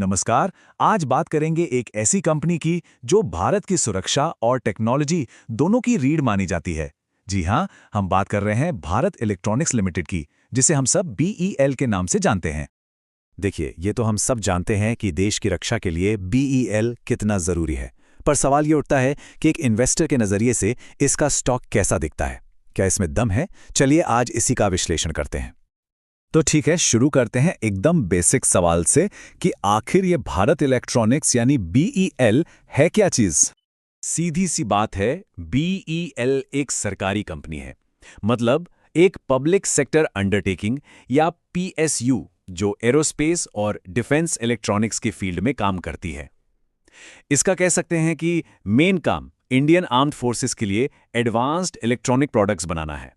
नमस्कार। आज बात करेंगे एक ऐसी कंपनी की जो भारत की सुरक्षा और टेक्नोलॉजी दोनों की रीढ़ मानी जाती है। जी हाँ, हम बात कर रहे हैं भारत इलेक्ट्रॉनिक्स लिमिटेड की, जिसे हम सब बीईएल के नाम से जानते हैं। देखिए, ये तो हम सब जानते हैं कि देश की रक्षा के लिए बीईएल कितना जरूरी है। पर सवाल ये उठता है कि एक इन्वेस्टर के नजरिए से इसका स्टॉक कैसा दिखता है। क्या इसमें दम है? चलिए आज इसी का विश्लेषण करते हैं। तो ठीक है, शुरू करते हैं एकदम बेसिक सवाल से कि आखिर ये भारत इलेक्ट्रॉनिक्स यानी बीईएल है क्या चीज। सीधी सी बात है, बीईएल एक सरकारी कंपनी है। मतलब एक पब्लिक सेक्टर अंडरटेकिंग या पीएसयू, जो एरोस्पेस और डिफेंस इलेक्ट्रॉनिक्स के फील्ड में काम करती है। इसका कह सकते हैं कि मेन काम इंडियन आर्म्ड फोर्सेस के लिए एडवांस्ड इलेक्ट्रॉनिक प्रोडक्ट्स बनाना है।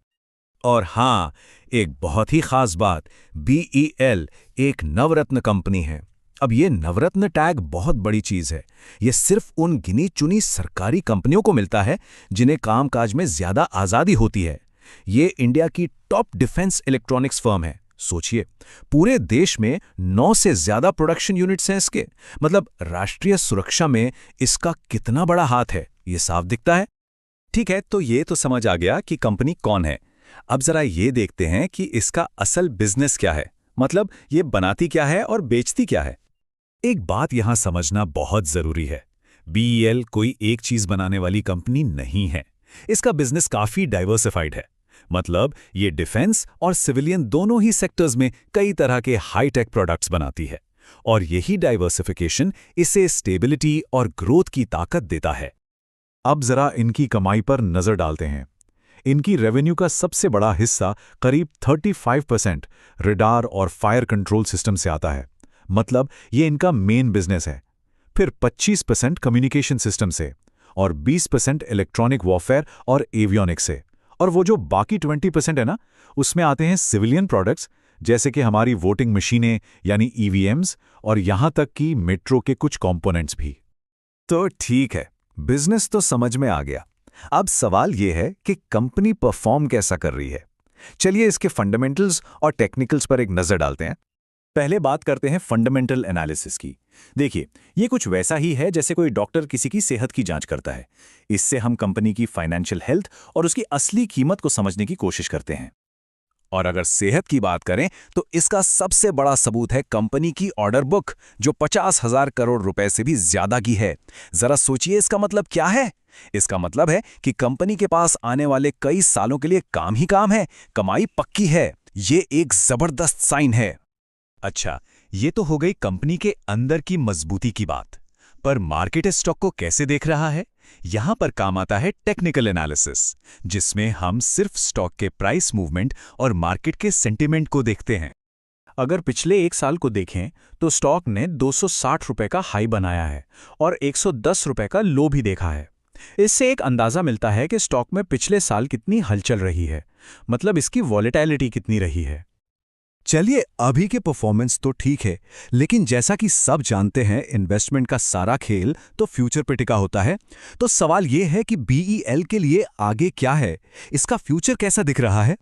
और हाँ, एक बहुत ही खास बात, बीईएल एक नवरत्न कंपनी है। अब ये नवरत्न टैग बहुत बड़ी चीज है। ये सिर्फ उन गिनी चुनी सरकारी कंपनियों को मिलता है जिन्हें कामकाज में ज्यादा आजादी होती है। ये इंडिया की टॉप डिफेंस इलेक्ट्रॉनिक्स फर्म है। सोचिए, पूरे देश में 9 से ज्यादा प्रोडक्शन यूनिट्स हैं इसके। मतलब राष्ट्रीय सुरक्षा में इसका कितना बड़ा हाथ है, ये साफ दिखता है। ठीक है, तो ये तो समझ आ गया कि कंपनी कौन है। अब जरा ये देखते हैं कि इसका असल बिजनेस क्या है। मतलब ये बनाती क्या है और बेचती क्या है। एक बात यहां समझना बहुत जरूरी है, बीईएल कोई एक चीज बनाने वाली कंपनी नहीं है। इसका बिजनेस काफी डाइवर्सिफाइड है। मतलब ये डिफेंस और सिविलियन दोनों ही सेक्टर्स में कई तरह के हाईटेक प्रोडक्ट्स बनाती है। और यही डाइवर्सिफिकेशन इसे स्टेबिलिटी और ग्रोथ की ताकत देता है। अब जरा इनकी कमाई पर नजर डालते हैं। इनकी रेवेन्यू का सबसे बड़ा हिस्सा, करीब 35%, रडार और फायर कंट्रोल सिस्टम से आता है। मतलब ये इनका मेन बिजनेस है। फिर 25% कम्युनिकेशन सिस्टम से और 20% इलेक्ट्रॉनिक वॉरफेयर और एवियोनिक्स से। और वो जो बाकी 20% है ना, उसमें आते हैं सिविलियन प्रोडक्ट्स, जैसे कि हमारी वोटिंग मशीनें यानी ईवीएम्स, और यहां तक कि मेट्रो के कुछ कंपोनेंट्स भी। तो ठीक है, बिजनेस तो समझ में आ गया। अब सवाल यह है कि कंपनी परफॉर्म कैसा कर रही है। चलिए इसके फंडामेंटल्स और टेक्निकल्स पर एक नजर डालते हैं। पहले बात करते हैं फंडामेंटल एनालिसिस की। देखिए, ये कुछ वैसा ही है जैसे कोई डॉक्टर किसी की सेहत की जांच करता है। इससे हम कंपनी की फाइनेंशियल हेल्थ और उसकी असली कीमत को समझने की कोशिश करते हैं। और अगर सेहत की बात करें तो इसका सबसे बड़ा सबूत है कंपनी की ऑर्डर बुक, जो 50,000 करोड़ रुपए से भी ज्यादा की है। जरा सोचिए, इसका मतलब क्या है। इसका मतलब है कि कंपनी के पास आने वाले कई सालों के लिए काम ही काम है, कमाई पक्की है। ये एक जबरदस्त साइन है। अच्छा, ये तो हो गई कंपनी के अंदर की मजबूती की बात। पर मार्केट इस स्टॉक को कैसे देख रहा है? यहां पर काम आता है टेक्निकल एनालिसिस, जिसमें हम सिर्फ स्टॉक के प्राइस मूवमेंट और मार्केट के सेंटिमेंट को देखते हैं। अगर पिछले एक साल को देखें तो स्टॉक ने 260 रुपए का हाई बनाया है और 110 रुपए का लो भी देखा है। इससे एक अंदाजा मिलता है कि स्टॉक में पिछले साल कितनी हलचल रही है, मतलब इसकी वॉलेटिलिटी कितनी रही है। चलिए, अभी के परफॉर्मेंस तो ठीक है, लेकिन जैसा कि सब जानते हैं, इन्वेस्टमेंट का सारा खेल तो फ्यूचर पे टिका होता है। तो सवाल यह है कि बीईएल के लिए आगे क्या है, इसका फ्यूचर कैसा दिख रहा है?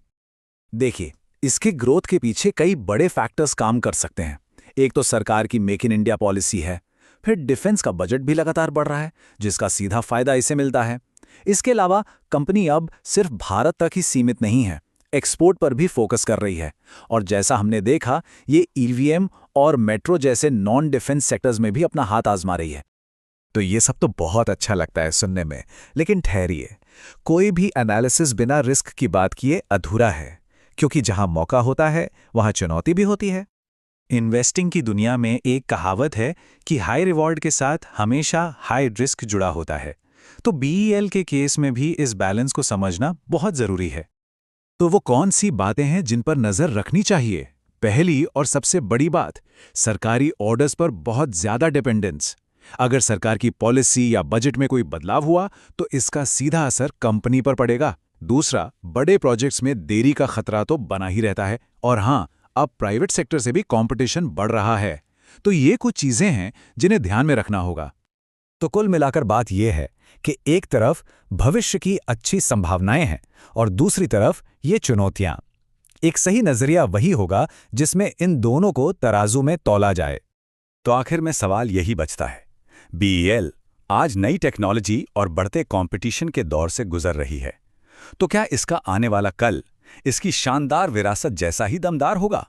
देखिए, इसके ग्रोथ के पीछे कई बड़े फैक्टर्स काम कर सकते हैं। एक तो सरकार की मेक इन इंडिया पॉलिसी है। फिर डिफेंस का बजट भी लगातार बढ़ रहा है, जिसका सीधा फायदा इसे मिलता है। इसके अलावा कंपनी अब सिर्फ भारत तक ही सीमित नहीं है, एक्सपोर्ट पर भी फोकस कर रही है। और जैसा हमने देखा, ये ईवीएम और मेट्रो जैसे नॉन डिफेंस सेक्टर्स में भी अपना हाथ आजमा रही है। तो ये सब तो बहुत अच्छा लगता है सुनने में, लेकिन ठहरिए, कोई भी एनालिसिस बिना रिस्क की बात किए अधूरा है। क्योंकि जहां मौका होता है वहां चुनौती भी होती है। इन्वेस्टिंग की दुनिया में एक कहावत है कि हाई रिवॉर्ड के साथ हमेशा हाई रिस्क जुड़ा होता है। तो बीईएल के केस में भी इस बैलेंस को समझना बहुत जरूरी है। तो वो कौन सी बातें हैं जिन पर नजर रखनी चाहिए? पहली और सबसे बड़ी बात, सरकारी ऑर्डर्स पर बहुत ज्यादा डिपेंडेंस। अगर सरकार की पॉलिसी या बजट में कोई बदलाव हुआ तो इसका सीधा असर कंपनी पर पड़ेगा। दूसरा, बड़े प्रोजेक्ट्स में देरी का खतरा तो बना ही रहता है। और हाँ, अब प्राइवेट सेक्टर से भी कंपटीशन बढ़ रहा है। तो ये कुछ चीजें हैं जिन्हें ध्यान में रखना होगा। तो कुल मिलाकर बात यह है कि एक तरफ भविष्य की अच्छी संभावनाएं हैं और दूसरी तरफ ये चुनौतियां। एक सही नजरिया वही होगा जिसमें इन दोनों को तराजू में तौला जाए। तो आखिर में सवाल यही बचता है, BEL आज नई टेक्नोलॉजी और बढ़ते कंपटीशन के दौर से गुजर रही है, तो क्या इसका आने वाला कल इसकी शानदार विरासत जैसा ही दमदार होगा?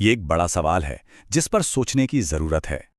ये एक बड़ा सवाल है जिस पर सोचने की जरूरत है।